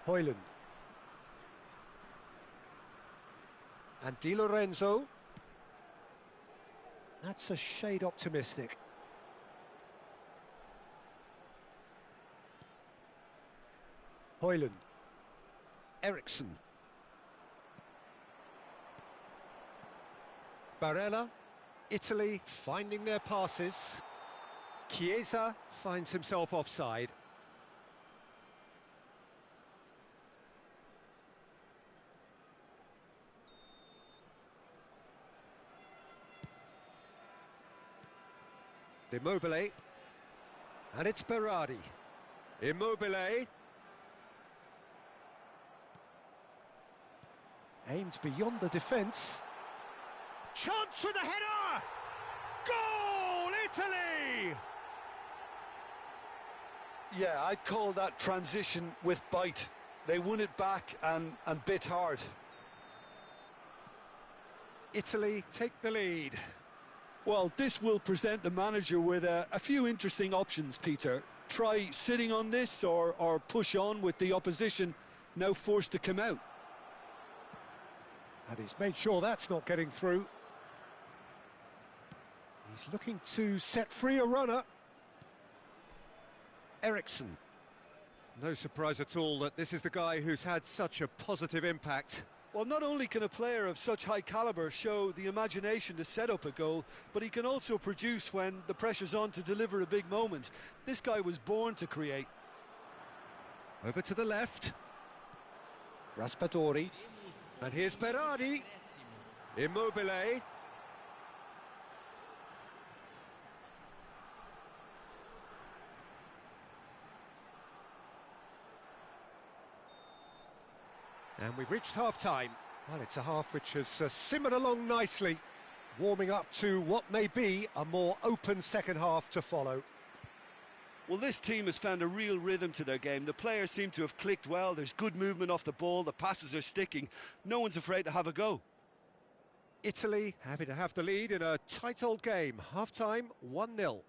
Højlund. And Di Lorenzo. That's a shade optimistic. Højlund. Eriksson. Barella. Italy finding their passes. Chiesa finds himself offside. Immobile. And it's Berardi. Immobile. Aimed beyond the defence. Chance with a header! Goal, Italy! Yeah, I'd call that transition with bite. They won it back and bit hard. Italy take the lead. Well, this will present the manager with a few interesting options, Peter. Try sitting on this or push on with the opposition now forced to come out. And he's made sure that's not getting through. He's looking to set free a runner. Eriksson. No surprise at all that this is the guy who's had such a positive impact. Well, not only can a player of such high calibre show the imagination to set up a goal, but he can also produce when the pressure's on to deliver a big moment. This guy was born to create. Over to the left. Raspadori. And here's Berardi. Immobile. And we've reached half-time. Well, it's a half which has simmered along nicely, warming up to what may be a more open second half to follow. Well, this team has found a real rhythm to their game. The players seem to have clicked well. There's good movement off the ball. The passes are sticking. No one's afraid to have a go. Italy happy to have the lead in a tight old game. Half-time, 1-0.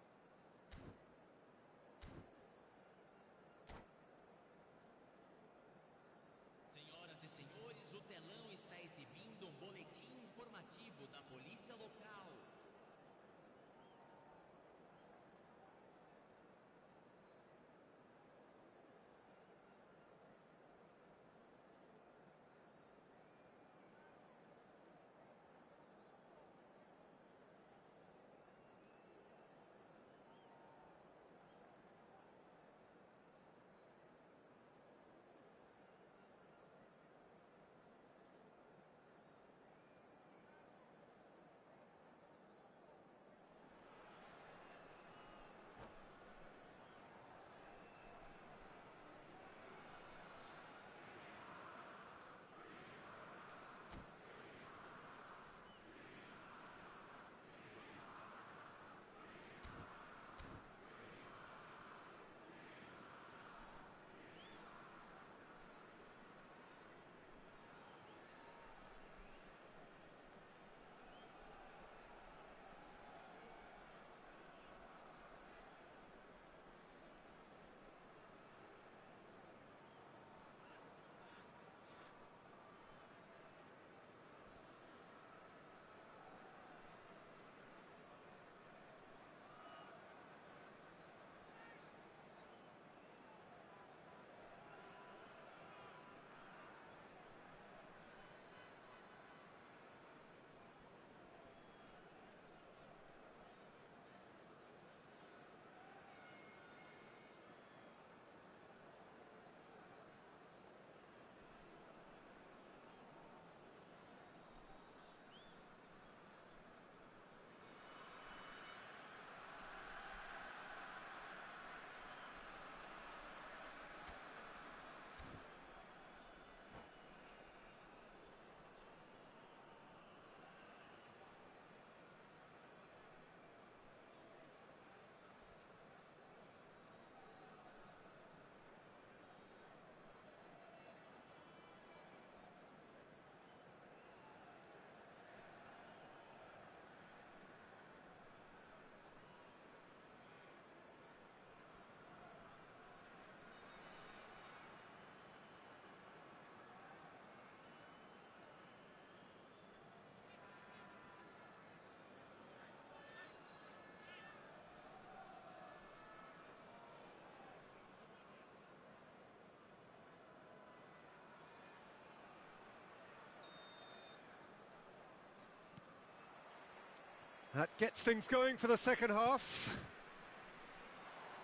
That gets things going for the second half.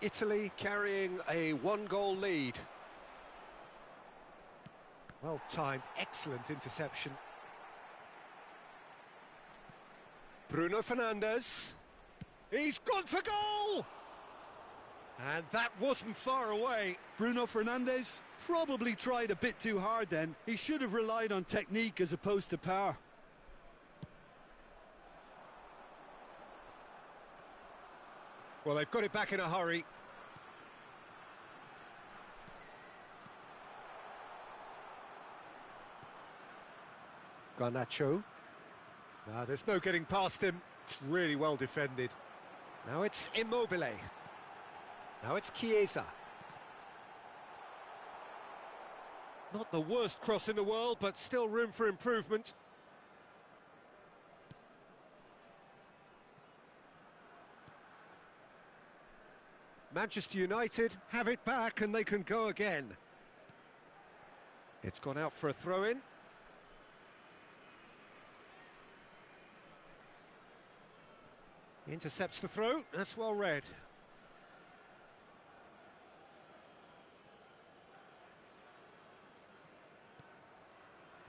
Italy carrying a one-goal lead. Well timed, excellent interception. Bruno Fernandes. He's gone for goal! And that wasn't far away. Bruno Fernandes probably tried a bit too hard then. He should have relied on technique as opposed to power. Well, they've got it back in a hurry. Garnacho. Now, there's no getting past him. It's really well defended. Now it's Immobile. Now it's Chiesa. Not the worst cross in the world, but still room for improvement. Manchester United have it back and they can go again. It's gone out for a throw-in. Intercepts the throw, that's well read.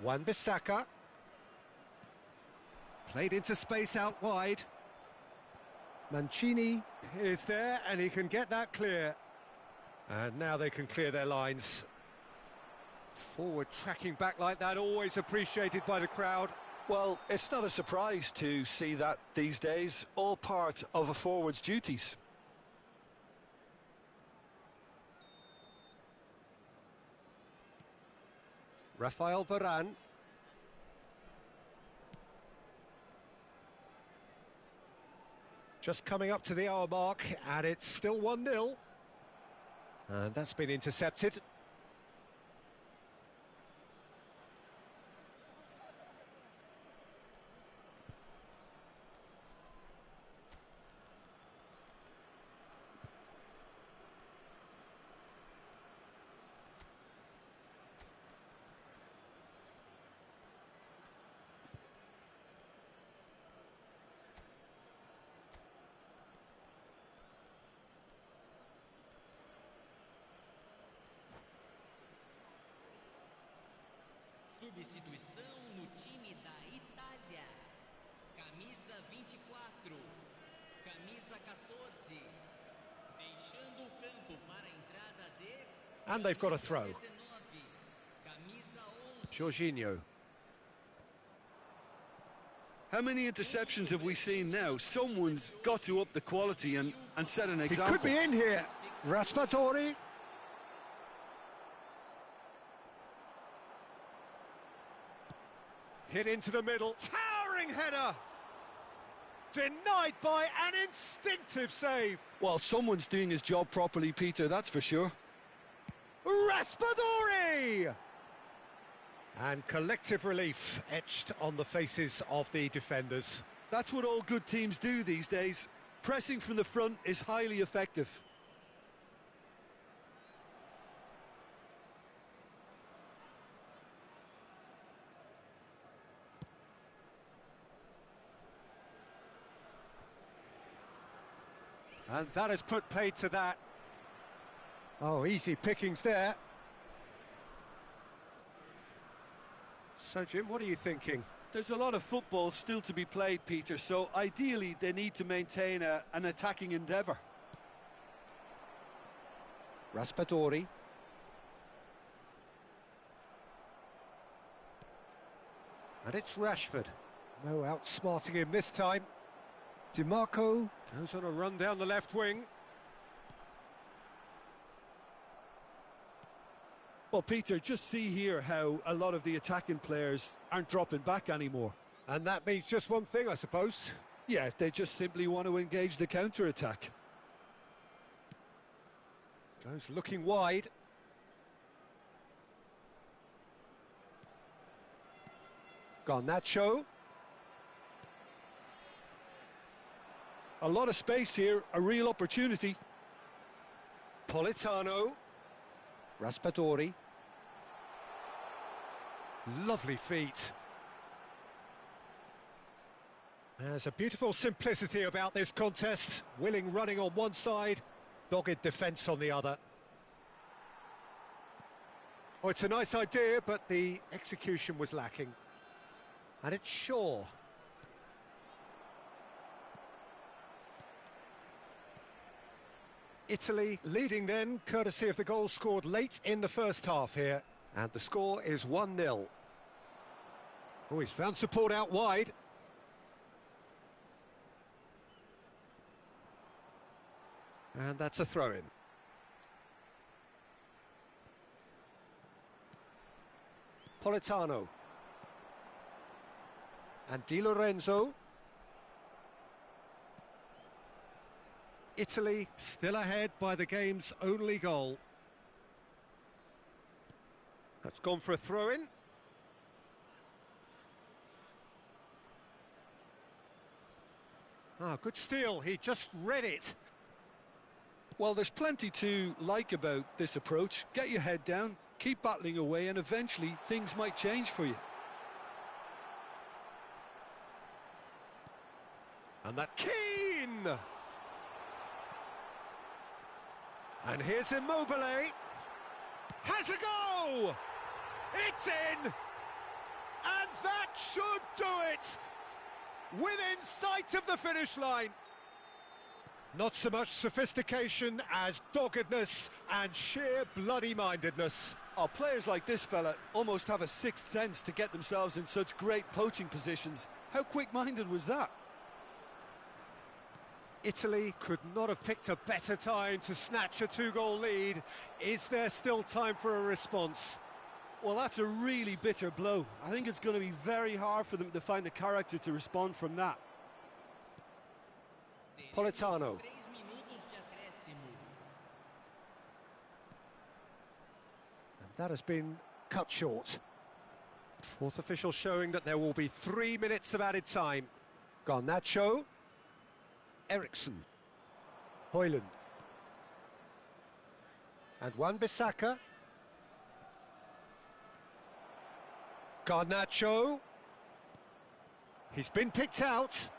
Wan-Bissaka. Played into space out wide. Mancini is there and he can get that clear. And now they can clear their lines. Forward tracking back like that, always appreciated by the crowd. Well, it's not a surprise to see that these days, all part of a forward's duties. Rafael Varane. Just coming up to the hour mark, and it's still 1-0. And that's been intercepted. Substituição no time da Itália. Camisa 24, camisa 14, deixando o campo para a entrada de... And they've got a throw. 19, camisa 11. Jorginho. How many interceptions have we seen now? Someone's got to up the quality and set an He example. could be in here. Raspadori. Hit into the middle. Towering header. Denied by an instinctive save. Well, someone's doing his job properly, Peter, that's for sure. Raspadori! And collective relief etched on the faces of the defenders. That's what all good teams do these days. Pressing from the front is highly effective. And that has put paid to that. Oh, easy pickings there. So, Jim, what are you thinking? There's a lot of football still to be played, Peter, so ideally they need to maintain an attacking endeavour. Raspadori. And it's Rashford. No outsmarting him this time. DiMarco goes on a run down the left wing. Well, Peter, just see here how a lot of the attacking players aren't dropping back anymore. And that means just one thing, I suppose. Yeah, they just simply want to engage the counter-attack. Goes looking wide. Garnacho. A lot of space here, a real opportunity. Politano. Raspadori. Lovely feet. There's a beautiful simplicity about this contest. Willing running on one side, dogged defence on the other. Oh, it's a nice idea, but the execution was lacking. And it's Shaw. Italy leading then, courtesy of the goal scored late in the first half here. And the score is 1-0. Oh, he's found support out wide. And that's a throw-in. Politano. And Di Lorenzo. Italy still ahead by the game's only goal. That's gone for a throw-in. Ah, good steal, he just read it. Well, there's plenty to like about this approach. Get your head down, keep battling away, and eventually things might change for you. And that Keane! And here's Immobile. Has a go! It's in! And that should do it! Within sight of the finish line. Not so much sophistication as doggedness and sheer bloody-mindedness. Oh, players like this fella almost have a sixth sense to get themselves in such great poaching positions. How quick-minded was that? Italy could not have picked a better time to snatch a two-goal lead. Is there still time for a response? Well, that's a really bitter blow. I think it's going to be very hard for them to find the character to respond from that. Politano. And that has been cut short. Fourth official showing that there will be 3 minutes of added time. Garnacho. Eriksson. Højlund. And Wan-Bissaka. Garnacho. He's been picked out.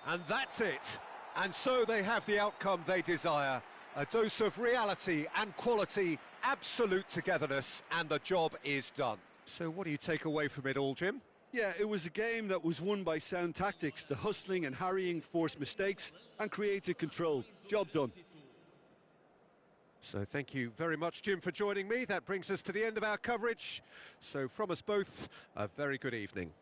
And that's it. And so they have the outcome they desire. A dose of reality and quality, absolute togetherness, and the job is done. So what do you take away from it all, Jim? Yeah, it was a game that was won by sound tactics. The hustling and harrying forced mistakes and created control. Job done. So thank you very much, Jim, for joining me. That brings us to the end of our coverage. So from us both, a very good evening.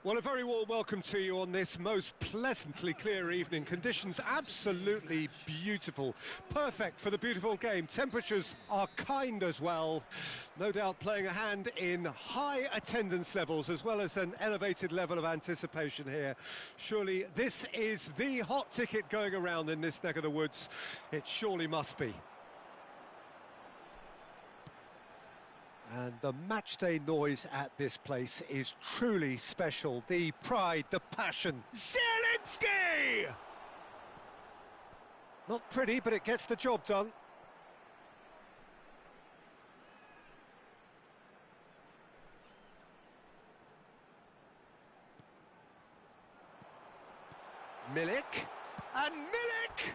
Well, a very warm welcome to you on this most pleasantly clear evening. Conditions absolutely beautiful. Perfect for the beautiful game. Temperatures are kind as well. No doubt playing a hand in high attendance levels as well as an elevated level of anticipation here. Surely this is the hot ticket going around in this neck of the woods. It surely must be. And the matchday noise at this place is truly special. The pride, the passion. Zielinski! Not pretty, but it gets the job done. Milik. And Milik!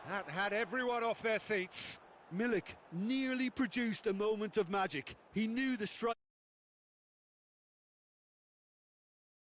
That had everyone off their seats. Milik nearly produced a moment of magic. He knew the strike.